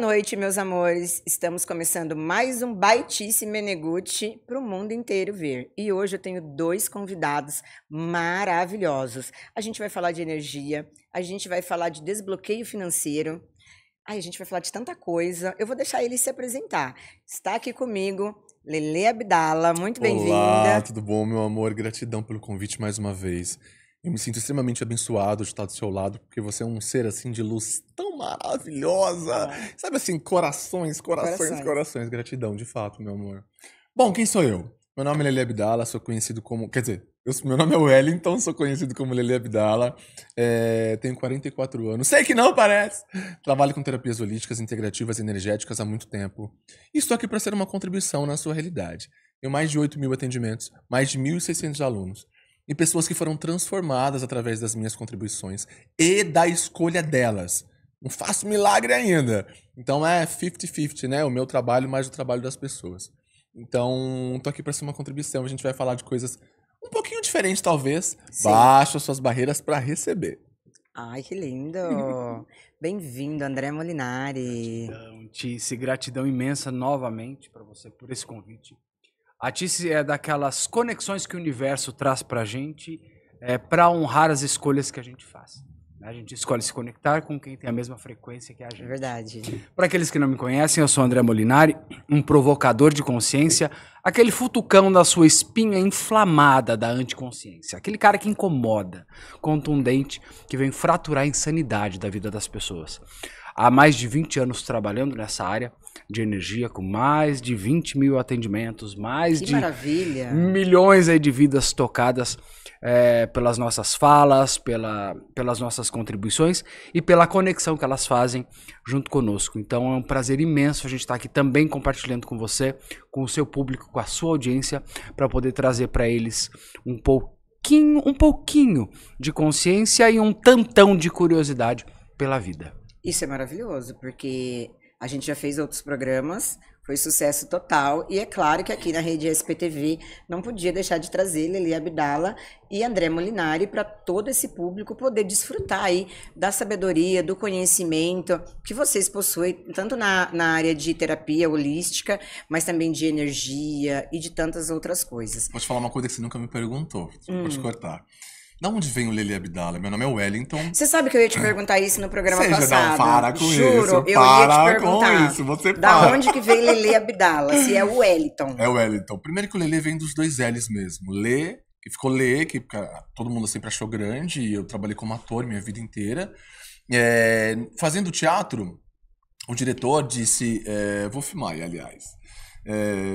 noite, meus amores. Estamos começando mais um Baitice Meneguti para o mundo inteiro ver. E hoje eu tenho dois convidados maravilhosos. A gente vai falar de energia, a gente vai falar de desbloqueio financeiro. Ai, a gente vai falar de tanta coisa. Eu vou deixar ele se apresentar. Está aqui comigo Lele Abdala. Muito bem-vinda. Olá, tudo bom, meu amor? Gratidão pelo convite mais uma vez. Eu me sinto extremamente abençoado de estar do seu lado, porque você é um ser, assim, de luz tão maravilhosa. Sabe, assim, corações. Gratidão, de fato, meu amor. Bom, quem sou eu? Meu nome é Lele Abdala, sou conhecido como... Quer dizer, meu nome é Wellington, sou conhecido como Lele Abdala. Tenho 44 anos. Sei que não parece! Trabalho com terapias holísticas, integrativas e energéticas há muito tempo. E estou aqui para ser uma contribuição na sua realidade. Tenho mais de 8 mil atendimentos, mais de 1.600 alunos. E pessoas que foram transformadas através das minhas contribuições e da escolha delas. Não faço milagre ainda. Então é 50-50, né? O meu trabalho mais o trabalho das pessoas. Então, tô aqui para ser uma contribuição. A gente vai falar de coisas um pouquinho diferentes, talvez. Sim. Baixa suas barreiras para receber. Ai, que lindo! Bem-vindo, André Molinari. Gratidão, Tice. Gratidão imensa novamente para você por esse convite. A Tice é daquelas conexões que o universo traz pra gente para honrar as escolhas que a gente faz. A gente escolhe se conectar com quem tem a mesma frequência que a gente. É verdade. Para aqueles que não me conhecem, eu sou André Molinari, um provocador de consciência, aquele futucão da sua espinha inflamada da anticonsciência, aquele cara que incomoda, contundente, que vem fraturar a insanidade da vida das pessoas. Há mais de 20 anos trabalhando nessa área de energia, com mais de 20 mil atendimentos, mais que de maravilha. Milhões aí de vidas tocadas pelas nossas falas, pelas nossas contribuições e pela conexão que elas fazem junto conosco. Então é um prazer imenso a gente estar aqui também compartilhando com você, com o seu público, com a sua audiência, para poder trazer para eles um pouquinho de consciência e um tantão de curiosidade pela vida. Isso é maravilhoso, porque a gente já fez outros programas, foi sucesso total, e é claro que aqui na rede SPTV não podia deixar de trazer Lele Abdala e André Molinari para todo esse público poder desfrutar aí da sabedoria, do conhecimento que vocês possuem, tanto na área de terapia holística, mas também de energia e de tantas outras coisas. Vou te falar uma coisa que você nunca me perguntou, pode cortar. Da onde vem o Lele Abdala? Meu nome é Wellington. Você sabe que eu ia te perguntar isso no programa passado. Não, para com Juro, isso. Eu ia te perguntar. Com isso, você da onde que vem Lele Abdala? Se é o Wellington. É o Wellington. Primeiro que o Lele vem dos dois L's mesmo. Lê, que ficou Lê, que todo mundo sempre achou grande, e eu trabalhei como ator minha vida inteira. Fazendo teatro, o diretor disse, Wolf Maia, aliás.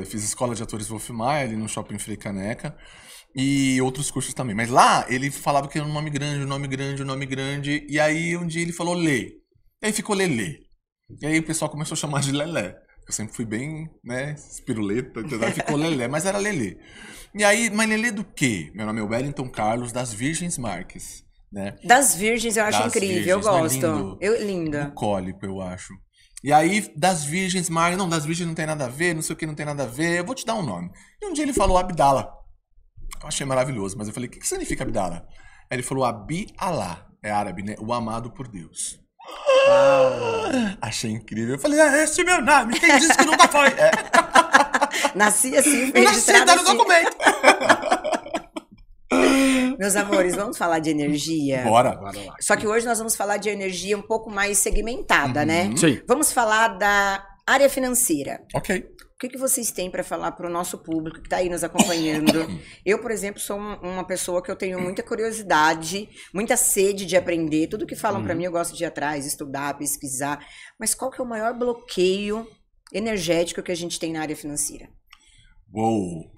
Fiz escola de atores Wolf Maia ali no Shopping Frei Caneca. E outros cursos também. Mas lá, ele falava que era um nome grande. E aí, um dia ele falou Lê. E aí ficou Lelê. E aí o pessoal começou a chamar de Lelé. Eu sempre fui bem, né, espiruleta. Aí ficou Lelé, mas era Lelê. E aí, mas Lelê do quê? Meu nome é Wellington Carlos, das Virgens Marques. Né? Das Virgens eu acho incrível, eu gosto. Linda. Bucólico, eu acho. E aí, das Virgens Marques... Não, das Virgens não tem nada a ver, não sei o que não tem nada a ver. Eu vou te dar um nome. E um dia ele falou Abdala. Eu achei maravilhoso, mas eu falei, o que significa Abdala? Aí ele falou, Abi Allah, é árabe, né? O amado por Deus. Achei incrível. Eu falei, esse é meu nome, quem disse que nunca foi? Nasci assim, nasci, tá no documento. Meus amores, vamos falar de energia? Bora. Só que hoje nós vamos falar de energia um pouco mais segmentada, né? Sim. Vamos falar da área financeira. Ok. O que vocês têm para falar para o nosso público que está aí nos acompanhando? Eu, por exemplo, sou uma pessoa que eu tenho muita curiosidade, muita sede de aprender. Tudo que falam para mim eu gosto de ir atrás, estudar, pesquisar. Mas qual que é o maior bloqueio energético que a gente tem na área financeira? Uou!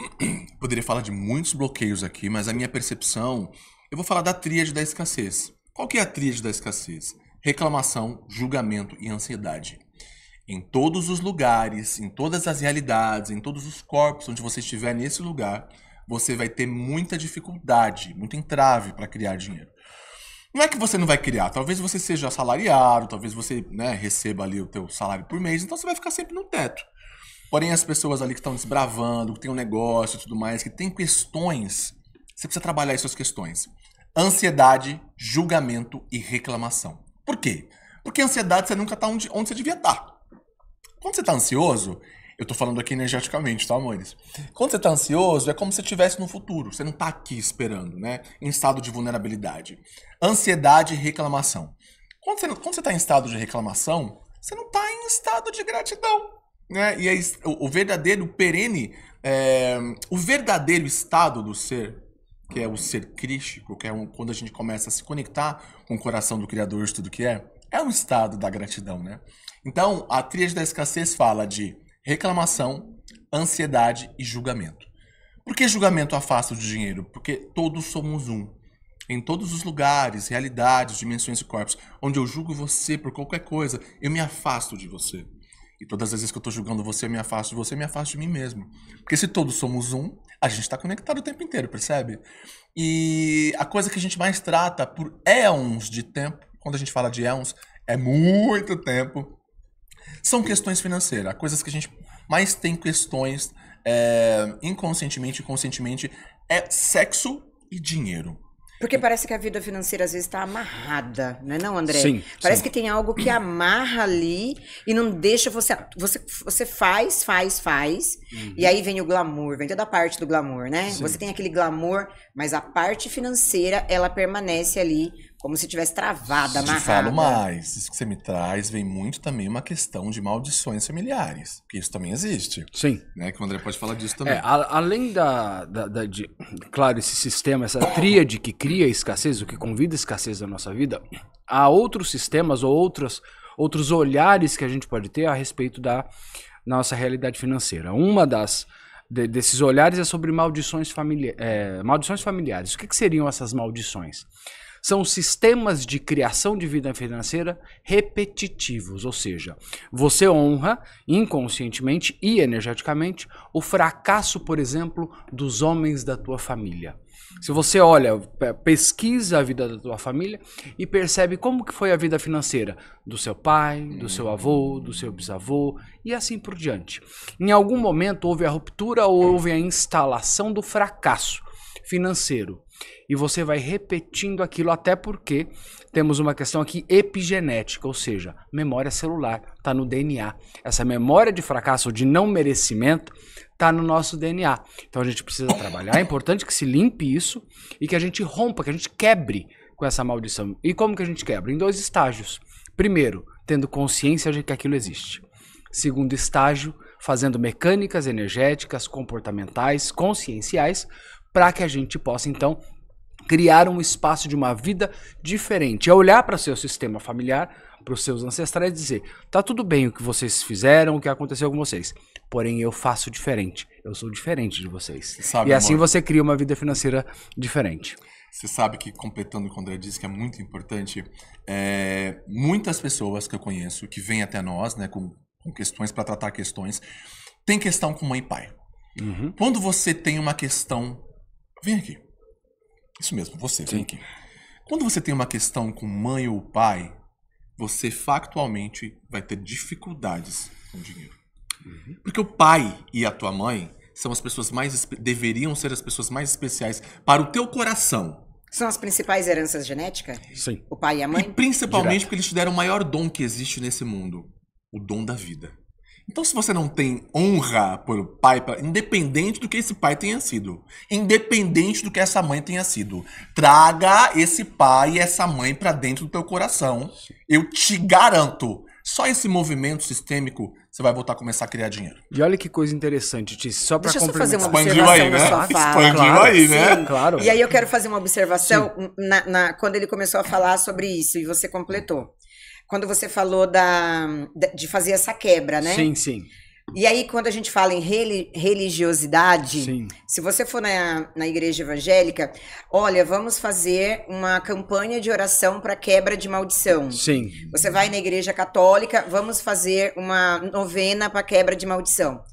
Poderia falar de muitos bloqueios aqui, mas a minha percepção... Eu vou falar da tríade da escassez. Qual que é a tríade da escassez? Reclamação, julgamento e ansiedade. Em todos os lugares, em todas as realidades, em todos os corpos onde você estiver nesse lugar, você vai ter muita dificuldade, muito entrave para criar dinheiro. Não é que você não vai criar, talvez você seja assalariado, talvez você, né, receba ali o teu salário por mês, então você vai ficar sempre no teto. Porém, as pessoas ali que estão desbravando, que tem um negócio e tudo mais, que tem questões, você precisa trabalhar essas questões. Ansiedade, julgamento e reclamação. Por quê? Porque a ansiedade você nunca está onde você devia estar. Quando você tá ansioso, eu tô falando aqui energeticamente, tá, amores? Quando você tá ansioso, é como se você estivesse no futuro. Você não tá aqui esperando, né? Em estado de vulnerabilidade. Ansiedade e reclamação. Quando você tá em estado de reclamação, você não tá em estado de gratidão, né? E aí, o verdadeiro perene, o verdadeiro estado do ser, que é o ser crístico, que é quando a gente começa a se conectar com o coração do Criador de tudo que é um estado da gratidão, né? Então, a tríade da escassez fala de reclamação, ansiedade e julgamento. Por que julgamento afasta o dinheiro? Porque todos somos um. Em todos os lugares, realidades, dimensões e corpos, onde eu julgo você por qualquer coisa, eu me afasto de você. E todas as vezes que eu estou julgando você, eu me afasto de você, eu me afasto de mim mesmo. Porque se todos somos um, a gente está conectado o tempo inteiro, percebe? E a coisa que a gente mais trata por éons de tempo, quando a gente fala de éons, é muito tempo, são questões financeiras. Coisas que a gente mais tem questões inconscientemente e conscientemente é sexo e dinheiro. Porque parece que a vida financeira às vezes está amarrada, não é não, André? Sim. Parece que tem algo que amarra ali e não deixa você faz, e aí vem o glamour, vem toda a parte do glamour, né? Sim. Você tem aquele glamour, mas a parte financeira, ela permanece ali como se tivesse travada, amarrada. Te falo mais, isso que você me traz vem muito também uma questão de maldições familiares, que isso também existe. Sim. Né? Que o André pode falar disso também. Além claro, esse sistema, essa tríade que cria escassez, o que convida a escassez na nossa vida, há outros sistemas ou outros olhares que a gente pode ter a respeito da nossa realidade financeira. Uma desses olhares é sobre maldições familiares. O que seriam essas maldições? São sistemas de criação de vida financeira repetitivos, ou seja, você honra inconscientemente e energeticamente o fracasso, por exemplo, dos homens da tua família. Se você olha, pesquisa a vida da tua família e percebe como que foi a vida financeira do seu pai, do seu avô, do seu bisavô e assim por diante. Em algum momento houve a ruptura ou houve a instalação do fracasso financeiro. E você vai repetindo aquilo até porque temos uma questão aqui epigenética, ou seja, memória celular, está no DNA. Essa memória de fracasso ou de não merecimento está no nosso DNA. Então a gente precisa trabalhar, é importante que se limpe isso e que a gente rompa, que a gente quebre com essa maldição. E como que a gente quebra? Em 2 estágios. Primeiro, tendo consciência de que aquilo existe. Segundo estágio, fazendo mecânicas energéticas, comportamentais, conscienciais, para que a gente possa, então, criar um espaço de uma vida diferente. É olhar para o seu sistema familiar, para os seus ancestrais e dizer, tá tudo bem o que vocês fizeram, o que aconteceu com vocês, porém eu faço diferente, eu sou diferente de vocês. Sabe, e assim amor, você cria uma vida financeira diferente. Você sabe que, completando o que o André disse, que é muito importante, muitas pessoas que eu conheço, que vêm até nós, né, com questões, para tratar questões, tem questão com mãe e pai. Uhum. Quando você tem uma questão... Vem aqui. Isso mesmo, você, vem aqui. Quando você tem uma questão com mãe ou pai, você factualmente vai ter dificuldades com dinheiro. Uhum. Porque o pai e a tua mãe são as pessoas deveriam ser as pessoas mais especiais para o teu coração. São as principais heranças genéticas? Sim. O pai e a mãe? E principalmente Direto. porque eles te deram o maior dom que existe nesse mundo. O dom da vida. Então, se você não tem honra pelo pai, independente do que esse pai tenha sido, independente do que essa mãe tenha sido, traga esse pai e essa mãe pra dentro do teu coração. Eu te garanto, só esse movimento sistêmico, você vai voltar a começar a criar dinheiro. E olha que coisa interessante, Tice, só para Deixa eu só fazer uma Expandiu observação aí, na né? sua fala. Expandiu Claro, aí, né? sim, claro. E aí eu quero fazer uma observação quando ele começou a falar sobre isso e você completou. Quando você falou de fazer essa quebra, né? Sim, sim. E aí, quando a gente fala em religiosidade, Sim. se você for na igreja evangélica, olha, vamos fazer uma campanha de oração para quebra de maldição. Sim. Você vai na igreja católica, vamos fazer uma novena para quebra de maldição.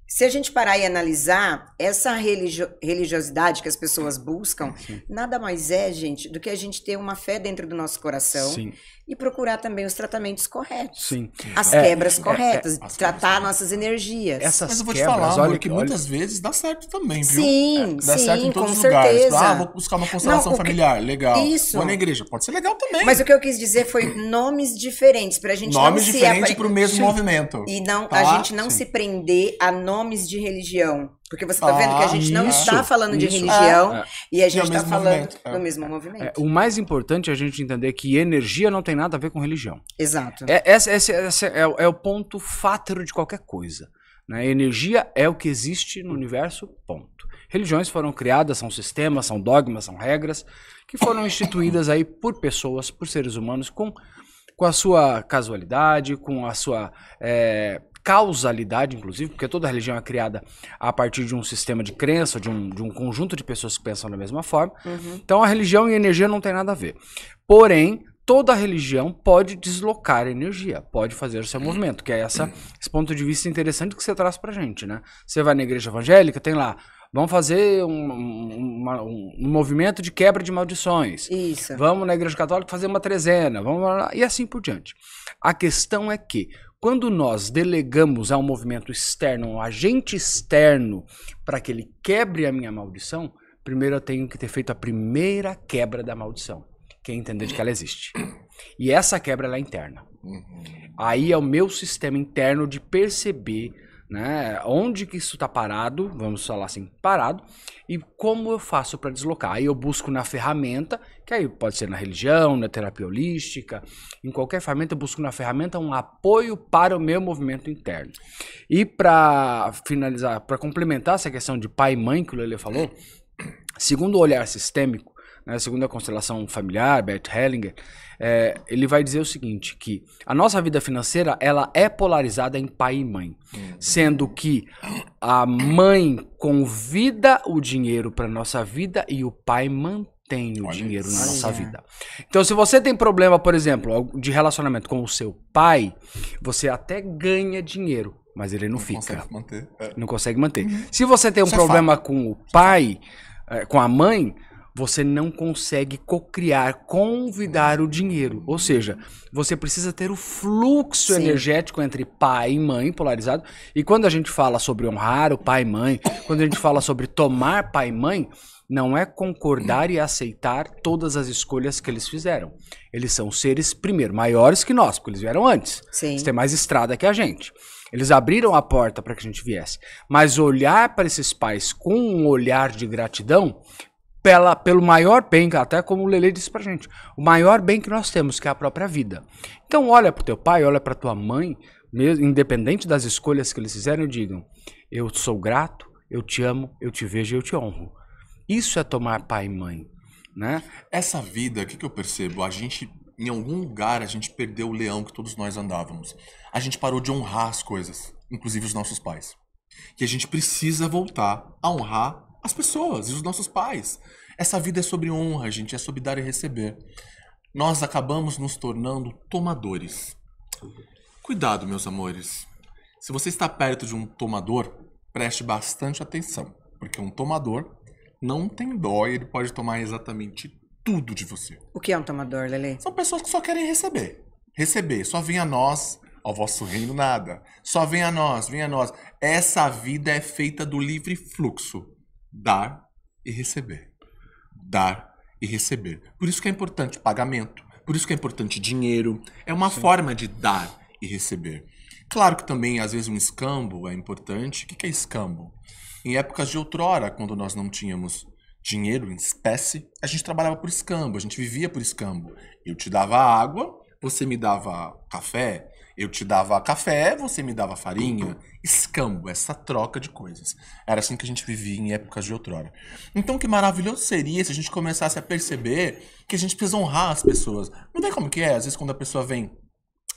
Se a gente parar e analisar, essa religiosidade que as pessoas buscam, nada mais é, gente, do que a gente ter uma fé dentro do nosso coração. Sim. E procurar também os tratamentos corretos. Sim. As quebras corretas, tratar nossas energias. Essas Mas eu vou te quebras, falar, amor, olha que muitas vezes dá certo também, viu? Sim, Dá certo em sim, todos com os lugares. certeza. Ah, vou buscar uma constelação Não, o que- familiar, legal. Isso. Vou na igreja, pode ser legal também. Mas o que eu quis dizer foi nomes diferentes, pra gente Nomes não se... diferentes pro mesmo Sim. movimento. E não, Tá? a gente não Sim. se prender a nomes de religião. Porque você tá vendo que a gente não isso, está falando de isso. religião e a é gente o tá mesmo falando movimento, do mesmo movimento. O mais importante é a gente entender que energia não tem nada a ver com religião. Exato. Esse é o ponto fátero de qualquer coisa. Né? Energia é o que existe no universo, ponto. Religiões foram criadas, são sistemas, são dogmas, são regras que foram instituídas aí por pessoas, por seres humanos, com a sua casualidade, com a sua causalidade, inclusive, porque toda religião é criada a partir de um sistema de crença, de um conjunto de pessoas que pensam da mesma forma. Então a religião e a energia não tem nada a ver. Porém, toda religião pode deslocar energia, pode fazer o seu movimento, que é esse ponto de vista interessante que você traz pra gente, né? Você vai na igreja evangélica, tem lá, vamos fazer um movimento de quebra de maldições. Isso. Vamos na igreja católica fazer uma trezena, vamos lá, e assim por diante. A questão é que, quando nós delegamos a um movimento externo, um agente externo, para que ele quebre a minha maldição, primeiro eu tenho que ter feito a primeira quebra da maldição, que é entender de que ela existe. E essa quebra ela é interna. Aí é o meu sistema interno de perceber, né, onde que isso está parado, vamos falar assim, parado, e como eu faço para deslocar. Aí eu busco na ferramenta, que aí pode ser na religião, na terapia holística, em qualquer ferramenta eu busco na ferramenta um apoio para o meu movimento interno. E para finalizar, para complementar essa questão de pai e mãe que o Lelê falou, segundo o olhar sistêmico, né, segundo a constelação familiar, Bert Hellinger, ele vai dizer o seguinte, que a nossa vida financeira ela é polarizada em pai e mãe, sendo que a mãe convida o dinheiro para nossa vida e o pai mantém o dinheiro na nossa vida. Então, se você tem problema, por exemplo, de relacionamento com o seu pai, você até ganha dinheiro, mas ele não fica. Consegue manter. Não consegue manter. Se você tem um problema com o pai, com a mãe, você não consegue cocriar, convidar o dinheiro. Ou seja, você precisa ter o fluxo energético entre pai e mãe polarizado. E quando a gente fala sobre honrar o pai e mãe, quando a gente fala sobre tomar pai e mãe, não é concordar e aceitar todas as escolhas que eles fizeram. Eles são seres, primeiro, maiores que nós, porque eles vieram antes. Sim. Eles têm mais estrada que a gente. Eles abriram a porta para que a gente viesse. Mas olhar para esses pais com um olhar de gratidão, pelo maior bem, até como o Lelê disse pra gente, o maior bem que nós temos, que é a própria vida. Então olha pro teu pai, olha pra tua mãe, mesmo, independente das escolhas que eles fizeram, e digam, eu sou grato, eu te amo, eu te vejo e eu te honro. Isso é tomar pai e mãe, né? Essa vida, o que eu percebo? A gente, em algum lugar, a gente perdeu o leão que todos nós andávamos. A gente parou de honrar as coisas, inclusive os nossos pais. E a gente precisa voltar a honrar as pessoas e os nossos pais. Essa vida é sobre honra, gente, é sobre dar e receber. Nós acabamos nos tornando tomadores. Cuidado, meus amores. Se você está perto de um tomador, preste bastante atenção, porque um tomador não tem dó e ele pode tomar exatamente tudo de você. O que é um tomador, Lelê? São pessoas que só querem receber. Receber, só vem a nós, ao vosso reino nada. Só vem a nós, vem a nós. Essa vida é feita do livre fluxo. Dar e receber. Dar e receber. Por isso que é importante pagamento. Por isso que é importante dinheiro. É uma forma de dar e receber. Claro que também, às vezes, um escambo é importante. O que é escambo? Em épocas de outrora, quando nós não tínhamos dinheiro em espécie, a gente trabalhava por escambo. A gente vivia por escambo. Eu te dava água, você me dava café. Eu te dava café, você me dava farinha. Escambo, essa troca de coisas. Era assim que a gente vivia em épocas de outrora. Então que maravilhoso seria se a gente começasse a perceber que a gente precisa honrar as pessoas. Não vê como que é? Às vezes quando a pessoa vem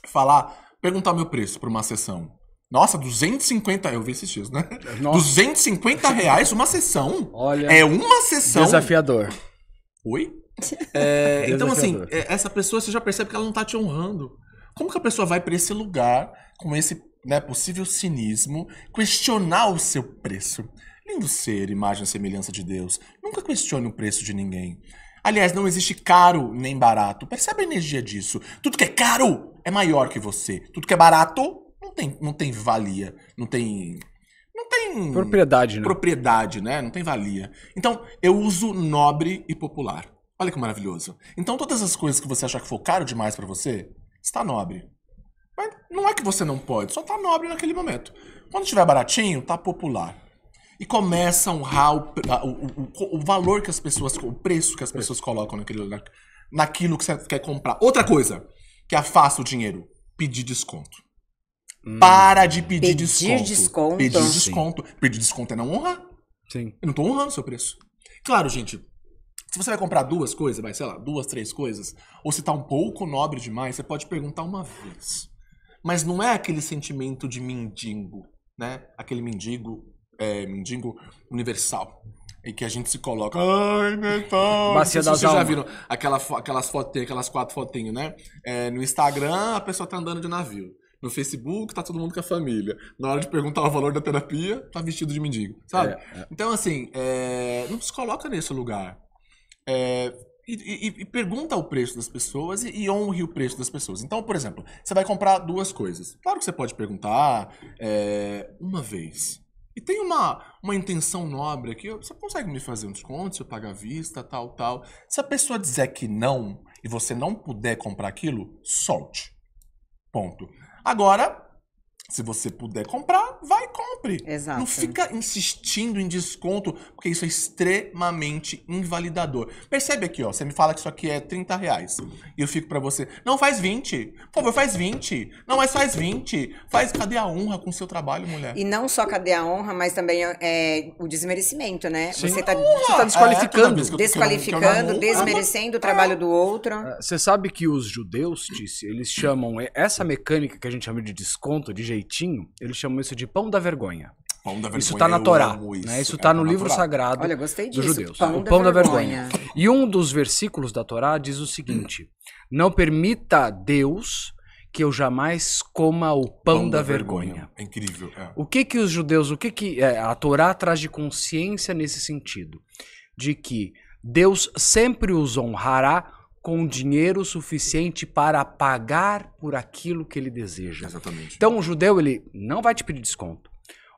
falar, perguntar o meu preço por uma sessão. Nossa, 250, eu vi esses dias, né? Nossa. 250 reais uma sessão? Olha, é uma sessão? desafiador. Oi? Então assim, essa pessoa, você já percebe que ela não tá te honrando. Como que a pessoa vai para esse lugar com esse né, possível cinismo, questionar o seu preço. Lindo ser, imagem e semelhança de Deus. Nunca questione o preço de ninguém. Aliás, não existe caro nem barato. Percebe a energia disso? Tudo que é caro é maior que você. Tudo que é barato não tem valia. Não tem Propriedade, né? propriedade, né? Não tem valia. Então, eu uso nobre e popular. Olha que maravilhoso. Então, todas as coisas que você achar que for caro demais pra você, está nobre. Mas não é que você não pode, só tá nobre naquele momento. Quando estiver baratinho, tá popular. E começa a honrar o valor que as pessoas, o preço que as pessoas colocam naquilo que você quer comprar. Outra coisa que afasta o dinheiro, pedir desconto. Para de pedir desconto. Pedir desconto. Pedir desconto é não honrar. Sim. Eu não tô honrando o seu preço. Claro, gente, se você vai comprar duas coisas, vai, sei lá, 2, 3 coisas, ou se tá um pouco nobre demais, você pode perguntar uma vez. Mas não é aquele sentimento de mendigo, né? Aquele mendigo universal. E que a gente se coloca. Ai, metade. Bacia das Vocês já almas. viram aquelas fotinhas, aquelas 4 fotinhas, né? No Instagram, a pessoa tá andando de navio. No Facebook, tá todo mundo com a família. Na hora de perguntar o valor da terapia, tá vestido de mendigo, sabe? Então, assim, não se coloca nesse lugar. E pergunta o preço das pessoas e honre o preço das pessoas. Então, por exemplo, você vai comprar 2 coisas. Claro que você pode perguntar uma vez. E tem uma intenção nobre aqui. Você consegue me fazer um desconto se eu pagar à vista, tal. Se a pessoa dizer que não e você não puder comprar aquilo, solte. Ponto. Agora, se você puder comprar, vai e compre. Exato. Não fica insistindo em desconto, porque isso é extremamente invalidador. Percebe aqui, ó. Você me fala que isso aqui é R$30. E eu fico pra você, não, faz 20. Por favor, faz 20. Não, mas faz 20. Cadê a honra com o seu trabalho, mulher? E não só cadê a honra, mas também o desmerecimento, né? Sim. Você tá desqualificando. toda vez que eu desqualificando, honro, desmerecendo o trabalho do outro. Você sabe que os judeus, Tícia, eles chamam essa mecânica que a gente chama de desconto, de jeitinho, eles chamam isso de pão da vergonha. Pão da vergonha, Isso tá na eu Torá, amo isso. né? Isso tá no na livro Torá. sagrado Olha, gostei dos disso. judeus. Pão O da pão da vergonha. vergonha. E um dos versículos da Torá diz o seguinte: não permita Deus que eu jamais coma o pão da vergonha. É incrível. O que os judeus, a Torá traz de consciência nesse sentido? De que Deus sempre os honrará com dinheiro suficiente para pagar por aquilo que ele deseja. Exatamente. Então o judeu, ele não vai te pedir desconto.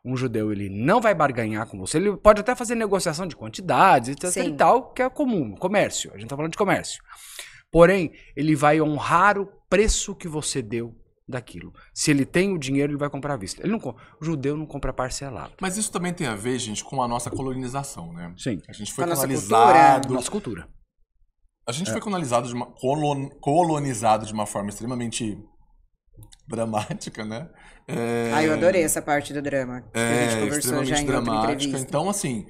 Um judeu, ele não vai barganhar com você. Ele pode até fazer negociação de quantidades, etc Sim. e tal, que é comum, comércio. A gente tá falando de comércio. Porém, ele vai honrar o preço que você deu daquilo. Se ele tem o dinheiro, ele vai comprar à vista. O judeu não compra parcelado. Mas isso também tem a ver, gente, com a nossa colonização, né? Sim. A gente foi Com a nossa colonizado. Nossa cultura. A gente foi colonizado de uma forma extremamente dramática, né? Eu adorei essa parte do drama. Que a gente conversou já em outra dramática. entrevista. Então, assim,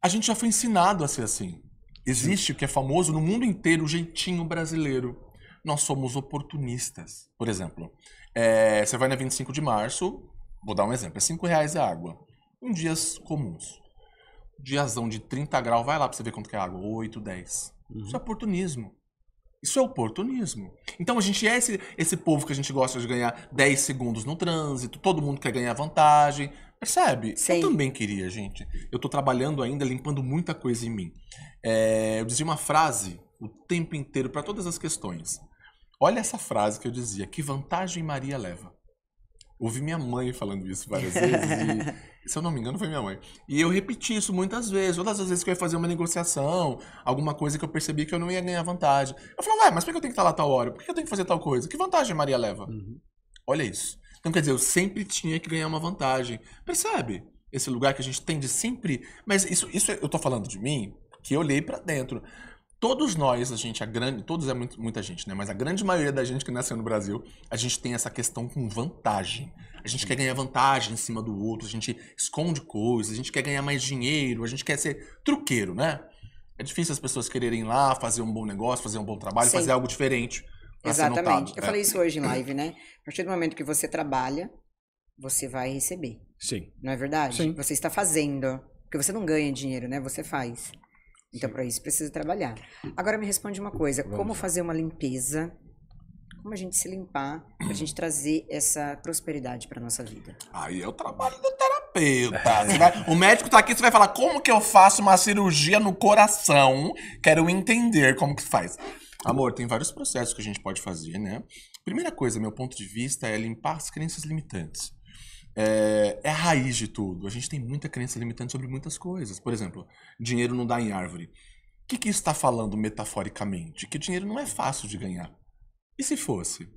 a gente já foi ensinado a ser assim. Existe o que é famoso no mundo inteiro, o jeitinho brasileiro. Nós somos oportunistas. Por exemplo, você vai na 25 de março, vou dar um exemplo, é R$5 a água. Em dias comuns. Diazão de 30 graus, vai lá pra você ver quanto que é a água. 8, 10. Isso é oportunismo. Isso é oportunismo. Então a gente é esse povo que a gente gosta de ganhar 10 segundos no trânsito, todo mundo quer ganhar vantagem. Percebe? Sim. Eu também queria, gente. Eu tô trabalhando ainda, limpando muita coisa em mim. Eu dizia uma frase o tempo inteiro para todas as questões. Olha essa frase que eu dizia: que vantagem Maria leva? Ouvi minha mãe falando isso várias vezes e, se eu não me engano, foi minha mãe. E eu repeti isso muitas vezes. Todas as vezes que eu ia fazer uma negociação, alguma coisa que eu percebi que eu não ia ganhar vantagem. Eu falava, mas por que eu tenho que estar lá tal hora? Por que eu tenho que fazer tal coisa? Que vantagem Maria leva? Olha isso. Então, quer dizer, eu sempre tinha que ganhar uma vantagem. Percebe? Esse lugar que a gente tem de sempre... Mas isso eu tô falando de mim, que eu olhei pra dentro. Todos nós, todos é muita gente, né? Mas a grande maioria da gente que nasceu no Brasil, a gente tem essa questão com vantagem. A gente quer ganhar vantagem em cima do outro, a gente esconde coisas, a gente quer ganhar mais dinheiro, a gente quer ser truqueiro, né? É difícil as pessoas quererem ir lá fazer um bom negócio, fazer um bom trabalho, Sim. fazer algo diferente. Pra ser Exatamente. notado. Eu falei isso hoje em live, né? A partir do momento que você trabalha, você vai receber. Sim. Não é verdade? Sim. Você está fazendo. Porque você não ganha dinheiro, né? Você faz. Então, para isso, precisa trabalhar. Agora, me responde uma coisa. Como fazer uma limpeza como a gente se limpar, pra gente trazer essa prosperidade pra nossa vida. Aí é o trabalho do terapeuta. O médico tá aqui, você vai falar como que eu faço uma cirurgia no coração. Quero entender como que faz. Amor, tem vários processos que a gente pode fazer, né? Primeira coisa, meu ponto de vista, é limpar as crenças limitantes. É a raiz de tudo. A gente tem muita crença limitante sobre muitas coisas. Por exemplo, dinheiro não dá em árvore. O que isso está falando metaforicamente? Que dinheiro não é fácil de ganhar. E se fosse?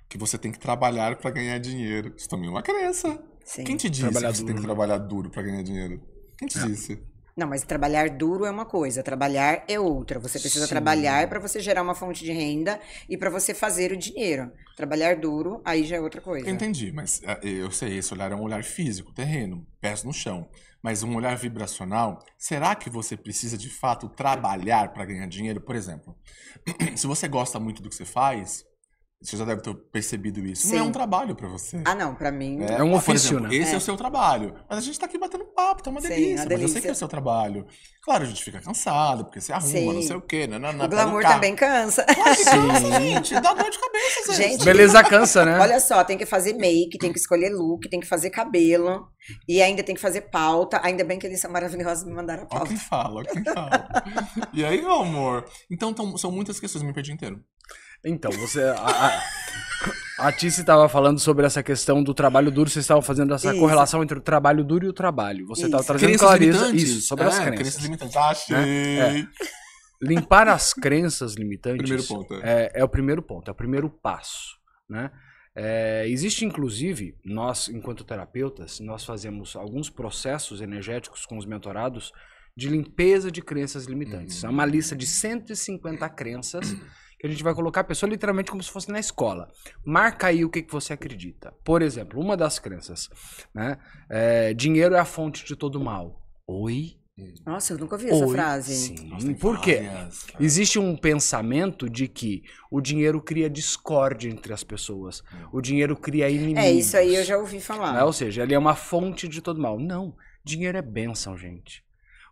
Que você tem que trabalhar para ganhar dinheiro. Isso também é uma crença. Sim. Quem te disse que você tem que trabalhar duro para ganhar dinheiro? Quem te disse? Não, mas trabalhar duro é uma coisa, trabalhar é outra. Você precisa trabalhar para você gerar uma fonte de renda e para você fazer o dinheiro. Trabalhar duro, aí já é outra coisa. Entendi, mas eu sei, esse olhar é um olhar físico, terreno, pés no chão. Mas um olhar vibracional, será que você precisa de fato trabalhar para ganhar dinheiro? Por exemplo, se você gosta muito do que você faz, você já deve ter percebido isso. Sim. Não é um trabalho para você. Ah, não, para mim... É um ofício, exemplo, né? Esse é o seu trabalho. Mas a gente tá aqui batendo papo, tá uma Sim, delícia. uma Mas eu delícia. sei que é o seu trabalho. Claro, a gente fica cansado, porque você arruma, Sim. não sei o quê. O glamour também cansa. Claro que cansa, gente. Dá dor de cabeça, às vezes. Gente, Beleza cansa, né? olha só, tem que fazer make, tem que escolher look, tem que fazer cabelo e ainda tem que fazer pauta. Ainda bem que eles são maravilhosos, me mandaram a Ó pauta. quem fala, ó quem fala. E aí, meu amor? Então, são muitas questões, me perdi inteiro. Então, a Tice estava falando sobre essa questão do trabalho duro, vocês estavam fazendo essa Isso. correlação entre o trabalho duro e o trabalho. Você estava Isso. trazendo Crenças clareza limitantes. isso, sobre as crenças crenças. limitantes. Achei. Limpar as crenças limitantes Primeiro ponto. é o primeiro ponto, é o primeiro passo, né? Existe, inclusive, nós, enquanto terapeutas, nós fazemos alguns processos energéticos com os mentorados de limpeza de crenças limitantes. É uma lista de 150 crenças que a gente vai colocar a pessoa literalmente como se fosse na escola. Marca aí o que você acredita. Por exemplo, uma das crenças, né? Dinheiro é a fonte de todo mal. Oi? Nossa, eu nunca ouvi essa Oi? frase. Sim. Nossa, tem Por quê? várias, cara. Existe um pensamento de que o dinheiro cria discórdia entre as pessoas. O dinheiro cria inimigos. Isso aí eu já ouvi falar. Né? Ou seja, ele é uma fonte de todo mal. Não, dinheiro é bênção, gente.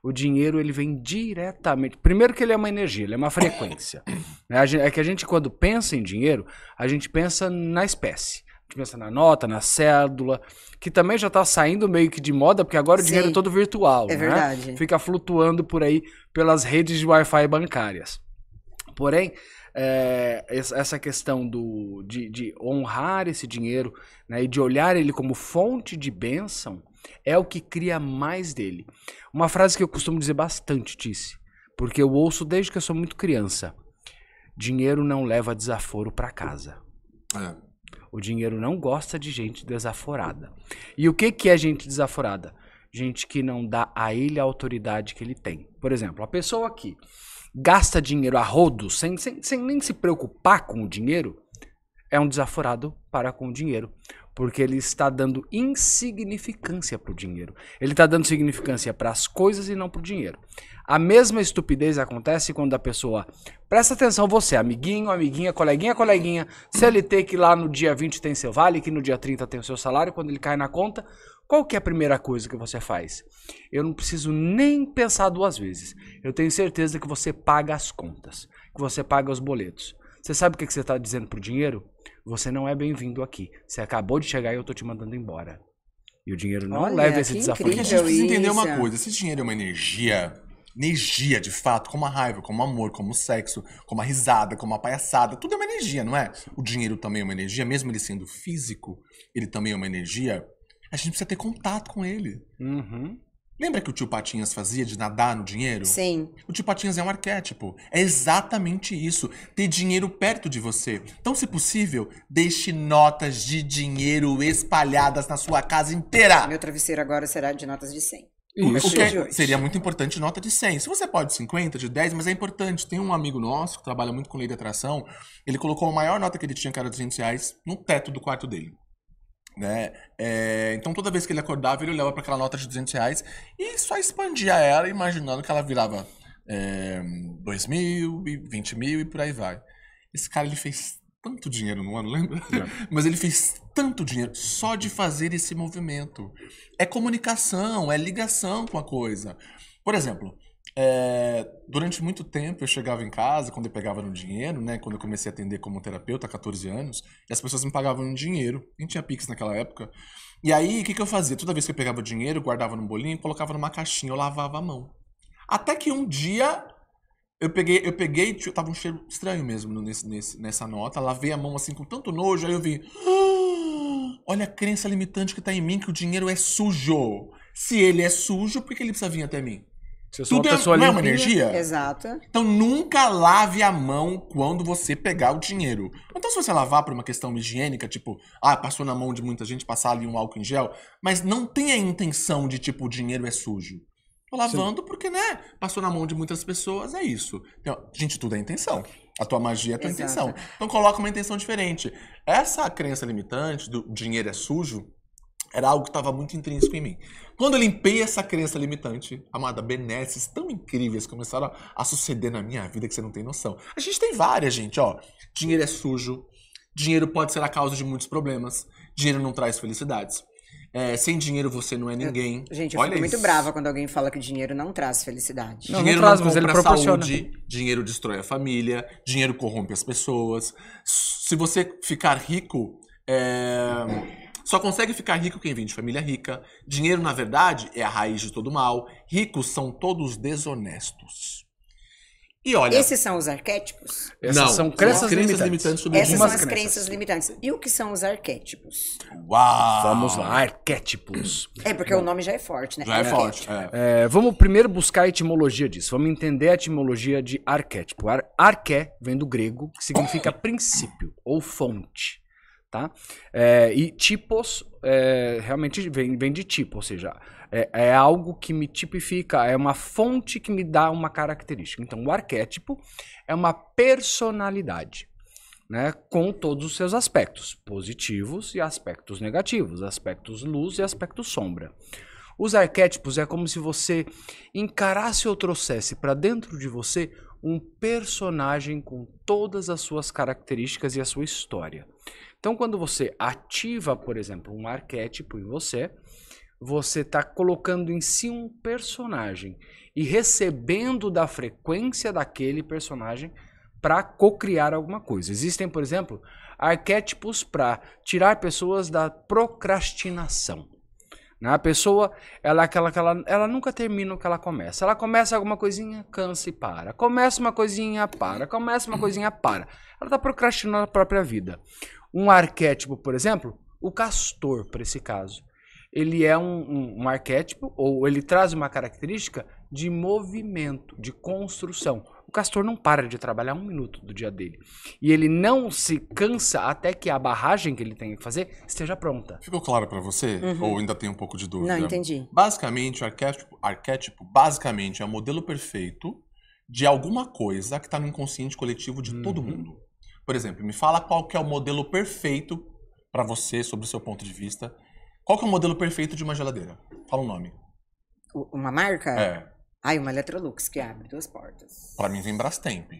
O dinheiro, ele vem diretamente... Primeiro que ele é uma energia, ele é uma frequência. É que a gente, quando pensa em dinheiro, a gente pensa na espécie. A gente pensa na nota, na cédula, que também já está saindo meio que de moda, porque agora o dinheiro é todo virtual. É verdade. Fica flutuando por aí pelas redes de Wi-Fi bancárias. Porém, essa questão de honrar esse dinheiro, né, e de olhar ele como fonte de bênção é o que cria mais dele. Uma frase que eu costumo dizer bastante, Tice, porque eu ouço desde que eu sou muito criança. Dinheiro não leva desaforo para casa. O dinheiro não gosta de gente desaforada. E o que é gente desaforada? Gente que não dá a ele a autoridade que ele tem. Por exemplo, a pessoa aqui gasta dinheiro a rodo, sem nem se preocupar com o dinheiro, é um desaforado para com o dinheiro. Porque ele está dando insignificância para o dinheiro. Ele está dando significância para as coisas e não para o dinheiro. A mesma estupidez acontece quando a pessoa... Presta atenção você, amiguinho, amiguinha, coleguinha, coleguinha, CLT que lá no dia 20 tem seu vale, que no dia 30 tem o seu salário, quando ele cai na conta, qual que é a primeira coisa que você faz? Eu não preciso nem pensar duas vezes. Eu tenho certeza que você paga as contas, que você paga os boletos. Você sabe o que você está dizendo pro dinheiro? Você não é bem-vindo aqui. Você acabou de chegar e eu tô te mandando embora. E o dinheiro não leva esse desafio. Porque a gente precisa entender isso. uma coisa. Se dinheiro é uma energia de fato, como a raiva, como o amor, como o sexo, como a risada, como a palhaçada, tudo é uma energia, não é? O dinheiro também é uma energia, mesmo ele sendo físico, ele também é uma energia. A gente precisa ter contato com ele. Uhum. Lembra que o tio Patinhas fazia de nadar no dinheiro? Sim. O tio Patinhas é um arquétipo. É exatamente isso. Ter dinheiro perto de você. Então, se possível, deixe notas de dinheiro espalhadas na sua casa inteira. Meu travesseiro agora será de notas de 100. Isso. O que seria muito importante nota de 100. Se você pode 50, de 10, mas é importante. Tem um amigo nosso que trabalha muito com lei de atração. Ele colocou a maior nota que ele tinha, que era R$200, no teto do quarto dele. Né? Então toda vez que ele acordava, ele olhava para aquela nota de R$200 e só expandia ela, imaginando que ela virava 2 mil, 20 mil e por aí vai. Esse cara, ele fez tanto dinheiro no ano, lembra? Mas ele fez tanto dinheiro só de fazer esse movimento. É comunicação, é ligação com a coisa. Por exemplo, durante muito tempo eu chegava em casa, quando eu pegava no dinheiro, né? Quando eu comecei a atender como terapeuta há 14 anos, e as pessoas me pagavam em dinheiro. Nem tinha Pix naquela época. E aí, o que eu fazia? Toda vez que eu pegava o dinheiro, eu guardava num bolinho e colocava numa caixinha, eu lavava a mão. Até que um dia eu peguei, tava um cheiro estranho mesmo nessa nota, lavei a mão assim com tanto nojo, aí eu vi, olha a crença limitante que tá em mim, que o dinheiro é sujo. Se ele é sujo, por que ele precisa vir até mim? Se eu sou uma pessoa não é uma limpinha, energia? Exato. Então nunca lave a mão quando você pegar o dinheiro. Então se você lavar por uma questão higiênica, tipo, passou na mão de muita gente, passar ali um álcool em gel, mas não tem a intenção de, tipo, o dinheiro é sujo. Tô lavando porque, né, passou na mão de muitas pessoas, é isso. Então, gente, tudo é intenção. A tua magia é a tua intenção. Então coloca uma intenção diferente. Essa crença limitante do dinheiro é sujo era algo que estava muito intrínseco em mim. Quando eu limpei essa crença limitante, amada, benesses tão incríveis começaram a suceder na minha vida que você não tem noção. A gente tem várias, gente, ó. Dinheiro é sujo. Dinheiro pode ser a causa de muitos problemas. Dinheiro não traz felicidades. Sem dinheiro você não é ninguém. Eu fico muito brava quando alguém fala que o dinheiro não traz felicidade. Dinheiro não compra saúde, dinheiro destrói a família, dinheiro corrompe as pessoas. Se você ficar rico, só consegue ficar rico quem vem de família rica. Dinheiro, na verdade, é a raiz de todo mal. Ricos são todos desonestos. E olha... Esses são os arquétipos? Essas são crenças limitantes sobre essas são as crenças limitantes. E o que são os arquétipos? Uau! Vamos lá, arquétipos. Porque o nome já é forte, né? Já é forte, vamos primeiro buscar a etimologia disso. Vamos entender a etimologia de arquétipo. Arqué vem do grego, que significa princípio ou fonte. Tá? E tipos realmente vem de tipo, ou seja, é algo que me tipifica, é uma fonte que me dá uma característica. Então, o arquétipo é uma personalidade, né, com todos os seus aspectos positivos e aspectos negativos, aspectos luz e aspectos sombra. Os arquétipos é como se você encarasse ou trouxesse para dentro de você um personagem com todas as suas características e a sua história. Então, quando você ativa, por exemplo, um arquétipo em você, você está colocando em si um personagem e recebendo da frequência daquele personagem para cocriar alguma coisa. Existem, por exemplo, arquétipos para tirar pessoas da procrastinação. A pessoa, ela nunca termina o que ela começa. Ela começa alguma coisinha, cansa e para. Começa uma coisinha, para. Começa uma coisinha, para. Ela está procrastinando a própria vida. Um arquétipo, por exemplo, o castor, para esse caso. Ele é um arquétipo, ou ele traz uma característica de movimento, de construção. O castor não para de trabalhar 1 minuto do dia dele. E ele não se cansa até que a barragem que ele tem que fazer esteja pronta. Ficou claro para você? Ou ainda tem um pouco de dúvida? Não, entendi. Basicamente, o arquétipo basicamente é o modelo perfeito de alguma coisa que está no inconsciente coletivo de todo mundo. Por exemplo, me fala qual que é o modelo perfeito para você, sobre o seu ponto de vista. Qual que é o modelo perfeito de uma geladeira? Fala um nome. Uma marca? Uma Electrolux, que abre 2 portas. Pra mim vem Brastemp.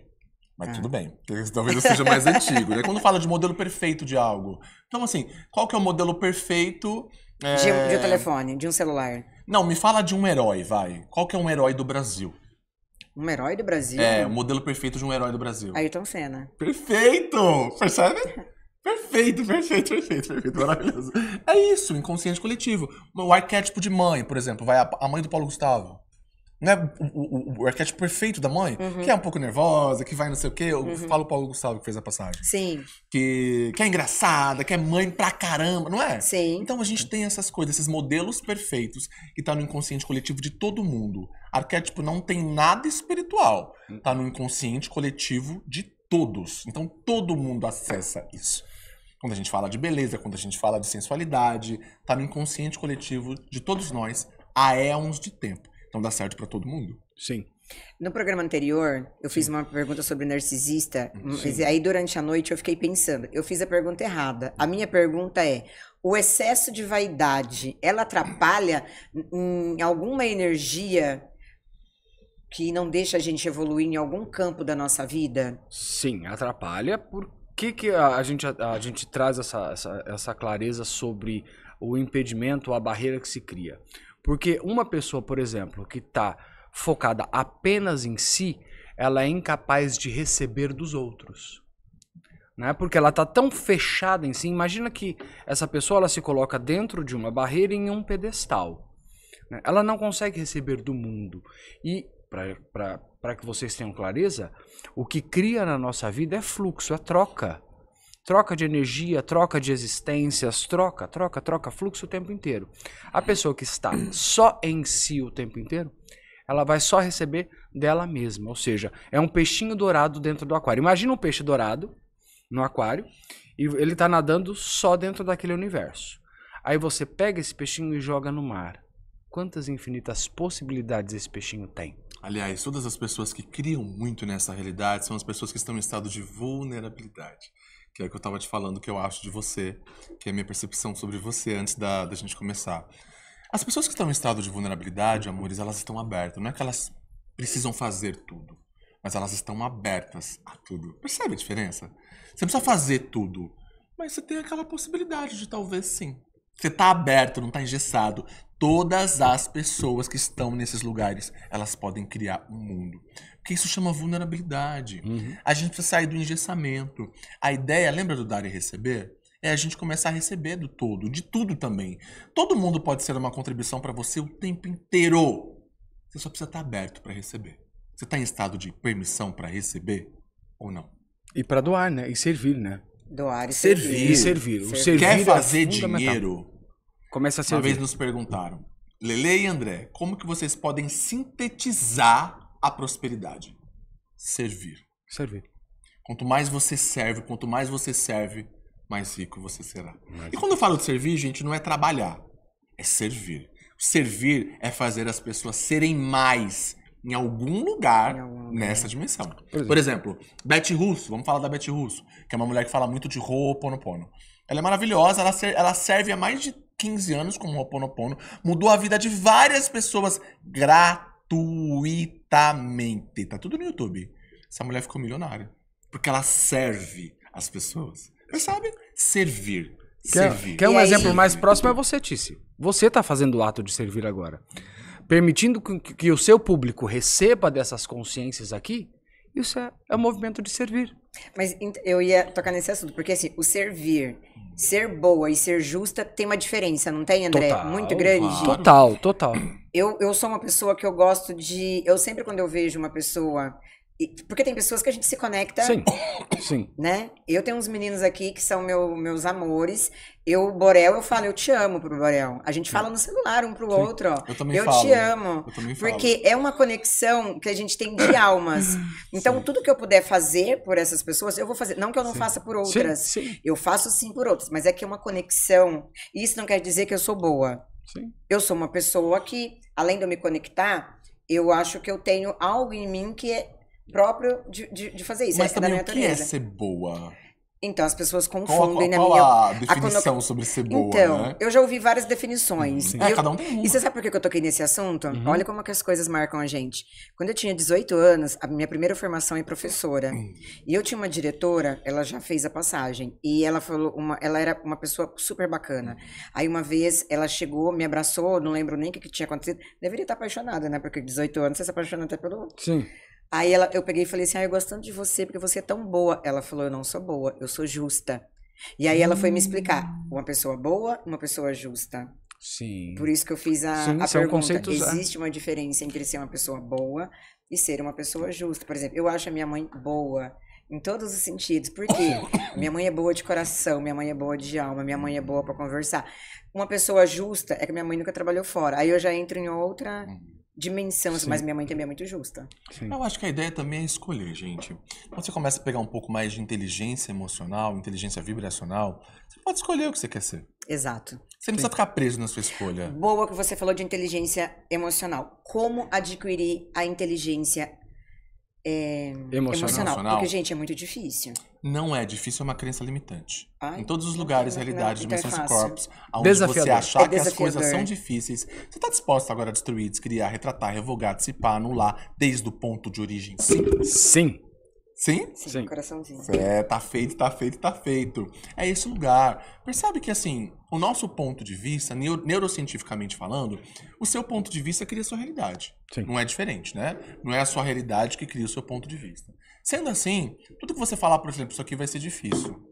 Mas tudo bem. Talvez eu seja mais antigo. Né? Quando fala de modelo perfeito de algo. Então, assim, qual que é o modelo perfeito... De um telefone, de um celular. Não, me fala de um herói, vai. Qual que é um herói do Brasil? Um herói do Brasil? O modelo perfeito de um herói do Brasil. Ayrton Senna. Perfeito! Percebe? Perfeito, maravilhoso. É isso, inconsciente coletivo. O arquétipo de mãe, por exemplo, vai a mãe do Paulo Gustavo. Não é o arquétipo perfeito da mãe? Que é um pouco nervosa, que vai não sei o quê. Eu falo o Paulo Gustavo que fez a passagem. Sim. Que é engraçada, que é mãe pra caramba, não é? Sim. Então a gente tem essas coisas, esses modelos perfeitos que tá no inconsciente coletivo de todo mundo. Arquétipo não tem nada espiritual. Tá no inconsciente coletivo de todos. Então todo mundo acessa isso. Quando a gente fala de beleza, quando a gente fala de sensualidade, tá no inconsciente coletivo de todos nós há éons de tempo. Então dá certo pra todo mundo. Sim. No programa anterior, eu fiz uma pergunta sobre narcisista, mas aí durante a noite eu fiquei pensando, eu fiz a pergunta errada. A minha pergunta é, o excesso de vaidade, ela atrapalha em alguma energia que não deixa a gente evoluir em algum campo da nossa vida? Sim, atrapalha. Por que a gente traz essa clareza sobre o impedimento, a barreira que se cria? Porque uma pessoa, por exemplo, que está focada apenas em si, ela é incapaz de receber dos outros. Né? Porque ela está tão fechada em si. Imagina que essa pessoa ela se coloca dentro de uma barreira em um pedestal. Né? Ela não consegue receber do mundo. E, para que vocês tenham clareza, o que cria na nossa vida é fluxo, é troca. Troca de energia, troca de existências, troca fluxo o tempo inteiro. A pessoa que está só em si o tempo inteiro, ela vai só receber dela mesma. Ou seja, é um peixinho dourado dentro do aquário. Imagina um peixe dourado no aquário e ele está nadando só dentro daquele universo. Aí você pega esse peixinho e joga no mar. Quantas infinitas possibilidades esse peixinho tem? Aliás, todas as pessoas que criam muito nessa realidade são as pessoas que estão em estado de vulnerabilidade. Que é o que eu estava te falando, que eu acho de você, que é a minha percepção sobre você antes da gente começar. As pessoas que estão em estado de vulnerabilidade, amores, elas estão abertas. Não é que elas precisam fazer tudo, mas elas estão abertas a tudo. Percebe a diferença? Você não precisa fazer tudo, mas você tem aquela possibilidade de talvez sim. Você está aberto, não está engessado. Todas as pessoas que estão nesses lugares, elas podem criar um mundo. Porque isso chama vulnerabilidade. A gente precisa sair do engessamento. A ideia, lembra do dar e receber? É a gente começar a receber do todo, de tudo também. Todo mundo pode ser uma contribuição para você o tempo inteiro. Você só precisa estar aberto para receber. Você está em estado de permissão para receber ou não? E para doar, né? E servir, né? Doar e Servir. servir. O servir Quer é fazer fundamental. dinheiro? Começa a Uma servir. vez nos perguntaram, Lele e André, como que vocês podem sintetizar a prosperidade? Servir. Servir. Quanto mais você serve, mais rico você será. E quando eu falo de servir, gente, não é trabalhar, é servir. Servir é fazer as pessoas serem mais em algum lugar nessa dimensão. Por exemplo, Beth Russo, vamos falar da Beth Russo, que é uma mulher que fala muito de Ho'oponopono. Ela é maravilhosa, ela serve há mais de 15 anos como Ho'oponopono, mudou a vida de várias pessoas gratuitamente. Tá tudo no YouTube. Essa mulher ficou milionária. Porque ela serve as pessoas. Percebe? Servir. Servir. Quer um E exemplo aí- mais próximo é você, Tíci. Você está fazendo o ato de servir agora. Permitindo que o seu público receba dessas consciências aqui, isso é um movimento de servir. Mas eu ia tocar nesse assunto, porque assim, o servir, ser boa e ser justa tem uma diferença, não tem, André? Total, Muito grande. claro. Total. Eu sou uma pessoa que eu gosto de. Eu sempre, quando eu vejo uma pessoa. Porque tem pessoas que a gente se conecta, Sim. né? Eu tenho uns meninos aqui que são meus amores. O Borel, eu falo, eu te amo pro Borel. A gente fala no celular um pro outro, ó. Eu também Eu falo. te amo. Eu também falo. Porque é uma conexão que a gente tem de almas. Então, tudo que eu puder fazer por essas pessoas, eu vou fazer. Não que eu não faça por outras. Sim. Eu faço sim por outras, mas é que é uma conexão. E isso não quer dizer que eu sou boa. Sim. Eu sou uma pessoa que, além de eu me conectar, eu acho que eu tenho algo em mim que é próprio de fazer isso. Mas é da também minha o que é natureza. ser boa? Então, as pessoas Qual confundem na a minha... definição sobre ser boa, Então, né? eu já ouvi várias definições. Cada um tem uma. E você sabe por que eu toquei nesse assunto? Olha como que as coisas marcam a gente. Quando eu tinha 18 anos, a minha primeira formação é professora. E eu tinha uma diretora, ela já fez a passagem. E ela falou, ela era uma pessoa super bacana. Aí uma vez ela chegou, me abraçou, não lembro nem o que tinha acontecido. Deveria estar apaixonada, né? Porque 18 anos você se apaixona até pelo... Sim. Aí eu peguei e falei assim, eu gosto tanto de você porque você é tão boa. Ela falou, eu não sou boa, eu sou justa. E aí ela foi me explicar, uma pessoa boa, uma pessoa justa. Sim. Por isso que eu fiz a Sim, são pergunta. conceitos, Existe uma diferença entre ser uma pessoa boa e ser uma pessoa justa. Por exemplo, eu acho a minha mãe boa em todos os sentidos. Por quê? Minha mãe é boa de coração, minha mãe é boa de alma, minha mãe é boa pra conversar. Uma pessoa justa é que minha mãe nunca trabalhou fora. Aí eu já entro em outra dimensão, Sim. mas minha mãe também é muito justa. Sim. Eu acho que a ideia também é escolher, gente. Quando você começa a pegar um pouco mais de inteligência emocional, inteligência vibracional, você pode escolher o que você quer ser. Exato. Você não precisa ficar preso na sua escolha. Boa que você falou de inteligência emocional. Como adquirir a inteligência emocional? Porque, gente, é muito difícil. Não é difícil, é uma crença limitante. Ai, em todos os não, lugares, não, realidades, então é dimensões e fácil. corpos, onde você Desafiador. achar É que as coisas desafiador. são difíceis, você está disposto agora a destruir, descriar, retratar, revogar, dissipar, anular, desde o ponto de origem? Sim. Sim. Sim? Sim, coraçãozinho. Tá feito, tá feito, tá feito. É esse lugar. Percebe que, assim, o nosso ponto de vista, neurocientificamente falando, o seu ponto de vista cria a sua realidade. Sim. Não é diferente, né? Não é a sua realidade que cria o seu ponto de vista. Sendo assim, tudo que você falar, por exemplo, isso aqui vai ser difícil.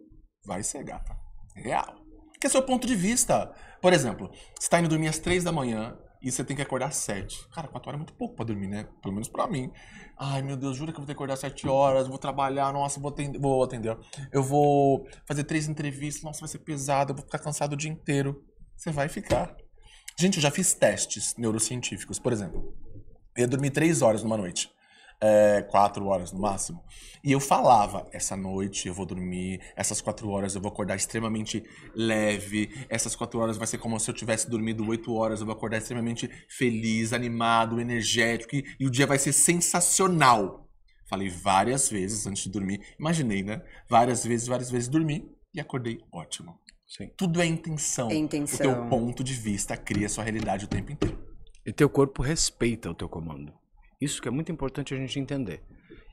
Vai ser, gata. Real. Que é seu ponto de vista. Por exemplo, você tá indo dormir às 3 da manhã e você tem que acordar às 7. Cara, 4 horas é muito pouco pra dormir, né? Pelo menos pra mim. Ai, meu Deus, jura que eu vou ter que acordar às 7 horas, vou trabalhar, nossa, vou atender. Eu vou fazer 3 entrevistas, nossa, vai ser pesado, eu vou ficar cansado o dia inteiro. Você vai ficar. Gente, eu já fiz testes neurocientíficos. Por exemplo, eu ia dormir 3 horas numa noite. 4 horas no máximo. E eu falava, essa noite eu vou dormir, essas 4 horas eu vou acordar extremamente leve, essas 4 horas vai ser como se eu tivesse dormido 8 horas, eu vou acordar extremamente feliz, animado, energético, e o dia vai ser sensacional. Falei várias vezes antes de dormir, imaginei, né? Várias vezes dormi e acordei ótimo. Sim. Tudo é intenção. É intenção. O teu ponto de vista cria a sua realidade o tempo inteiro. E teu corpo respeita o teu comando. Isso que é muito importante a gente entender.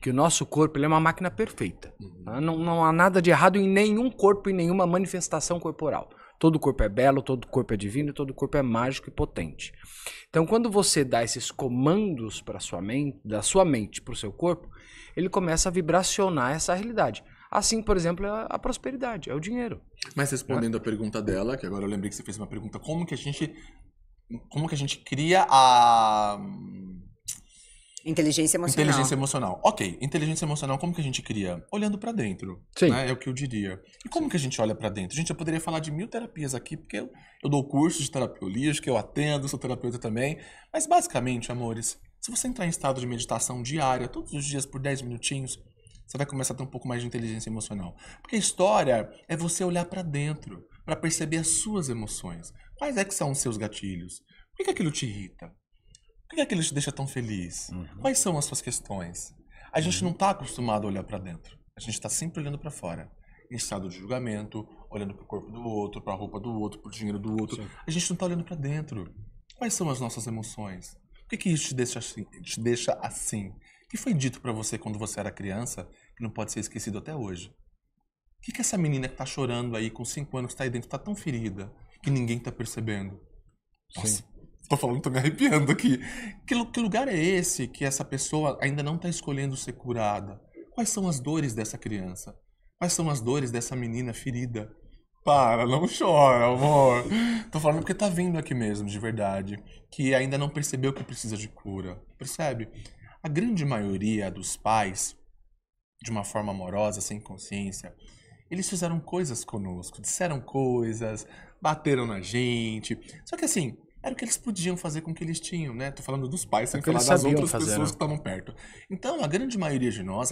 Que o nosso corpo ele é uma máquina perfeita. Tá? Não há nada de errado em nenhum corpo, em nenhuma manifestação corporal. Todo corpo é belo, todo corpo é divino, todo corpo é mágico e potente. Então, quando você dá esses comandos para sua mente, da sua mente para o seu corpo, ele começa a vibracionar essa realidade. Assim, por exemplo, é a prosperidade, é o dinheiro. Mas respondendo a pergunta dela, que agora eu lembrei que você fez uma pergunta, como que a gente cria a Inteligência emocional. inteligência emocional? Ok, inteligência emocional, como que a gente cria? Olhando pra dentro, Sim. né? É o que eu diria. E como que a gente olha pra dentro? Gente, eu poderia falar de 1000 terapias aqui, porque eu dou curso de terapia holística, eu atendo, sou terapeuta também. Mas basicamente, amores, se você entrar em estado de meditação diária, todos os dias por 10 minutinhos, você vai começar a ter um pouco mais de inteligência emocional. Porque a história é você olhar pra dentro, pra perceber as suas emoções. Quais é que são os seus gatilhos? Por que aquilo te irrita? Por que aquilo te deixa tão feliz? Quais são as suas questões? A gente não está acostumado a olhar para dentro. A gente está sempre olhando para fora. Em estado de julgamento, olhando para o corpo do outro, para a roupa do outro, para o dinheiro do outro. Sim. A gente não está olhando para dentro. Quais são as nossas emoções? Por que isso te deixa assim? O que foi dito para você quando você era criança que não pode ser esquecido até hoje? O que essa menina que está chorando aí com 5 anos que está aí dentro está tão ferida que ninguém está percebendo? Nossa. Sim. Tô falando, tô me arrepiando aqui. Que lugar é esse que essa pessoa ainda não tá escolhendo ser curada? Quais são as dores dessa criança? Quais são as dores dessa menina ferida? Para, não chora, amor. Tô falando porque tá vindo aqui mesmo, de verdade. Que ainda não percebeu que precisa de cura. Percebe? A grande maioria dos pais, de uma forma amorosa, sem consciência, eles fizeram coisas conosco. Disseram coisas, bateram na gente. Só que assim, era o que eles podiam fazer com o que eles tinham, né? Tô falando dos pais, sem falar das outras pessoas que estavam perto. Então, a grande maioria de nós,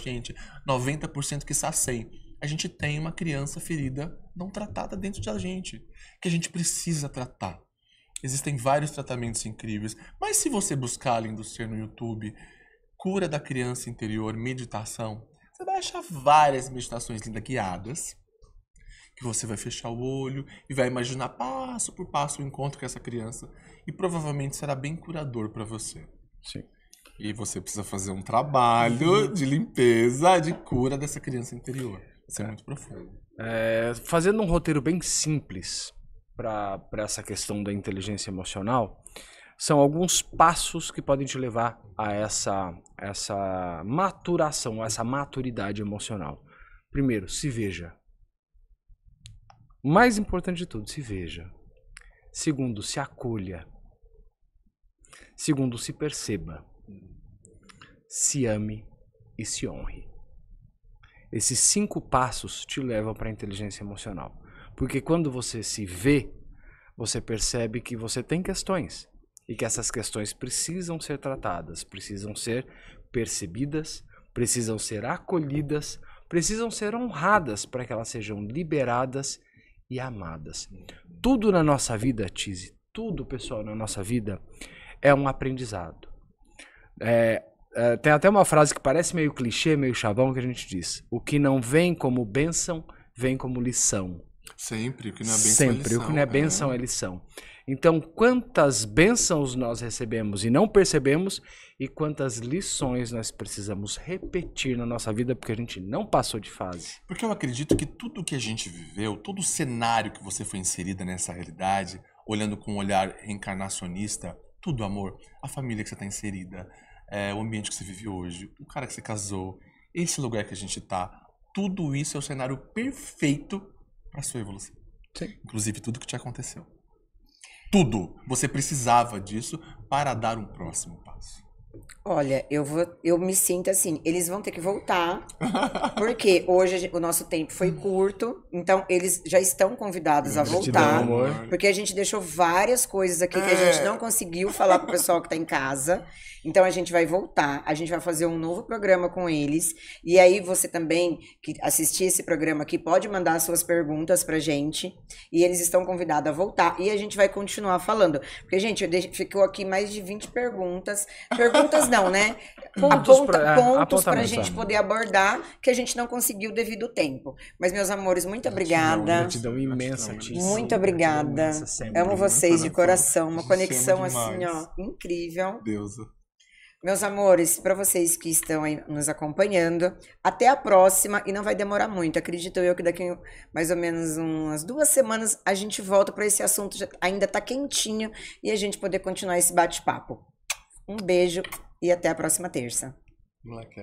gente, 90% que está 100%, a gente tem uma criança ferida não tratada dentro da gente, que a gente precisa tratar. Existem vários tratamentos incríveis, mas se você buscar além do ser no YouTube, cura da criança interior, meditação, você vai achar várias meditações lindas guiadas, que você vai fechar o olho e vai imaginar passo por passo o encontro com essa criança. E provavelmente será bem curador para você. Sim. E você precisa fazer um trabalho de limpeza, de cura dessa criança interior. Isso é muito profundo. Fazendo um roteiro bem simples para essa questão da inteligência emocional, são alguns passos que podem te levar a essa maturação, essa maturidade emocional. Primeiro, se veja. O mais importante de tudo, se veja. Segundo, se acolha. Segundo, se perceba. Se ame e se honre. Esses 5 passos te levam para a inteligência emocional. Porque quando você se vê, você percebe que você tem questões. E que essas questões precisam ser tratadas, precisam ser percebidas, precisam ser acolhidas, precisam ser honradas para que elas sejam liberadas e amadas. Tudo na nossa vida, Tizi, tudo, pessoal, na nossa vida é um aprendizado. Tem até uma frase que parece meio clichê, meio chavão, que a gente diz: o que não vem como bênção, vem como lição. Sempre, o que não é bênção Sempre, o que não é bênção é lição. Então, quantas bênçãos nós recebemos e não percebemos, e quantas lições nós precisamos repetir na nossa vida, porque a gente não passou de fase. Porque eu acredito que tudo que a gente viveu, todo o cenário que você foi inserida nessa realidade, olhando com um olhar reencarnacionista, tudo, amor, a família que você está inserida, o ambiente que você vive hoje, o cara que você casou, esse lugar que a gente tá, tudo isso é o cenário perfeito para sua evolução. Sim. Inclusive tudo que te aconteceu. Tudo. Você precisava disso para dar um próximo passo. Olha, eu me sinto assim, eles vão ter que voltar, porque hoje o nosso tempo foi curto, então eles já estão convidados a voltar, amor. porque a gente deixou várias coisas aqui que a gente não conseguiu falar pro pessoal que tá em casa. Então a gente vai voltar, a gente vai fazer um novo programa com eles, e aí você também que assistir esse programa aqui pode mandar suas perguntas pra gente, e eles estão convidados a voltar, e a gente vai continuar falando, porque gente, ficou aqui mais de 20 perguntas não, né? Pontos pra gente poder abordar que a gente não conseguiu devido ao tempo. Mas, meus amores, muito obrigada. Gratidão imensa, Tis. Muito obrigada. Amo vocês de coração. Uma conexão assim, ó, incrível. Deusa. Meus amores, para vocês que estão aí nos acompanhando, até a próxima, e não vai demorar muito. Acredito eu que daqui mais ou menos umas 2 semanas a gente volta para esse assunto, ainda tá quentinho, e a gente poder continuar esse bate-papo. Um beijo e até a próxima terça. Moleque.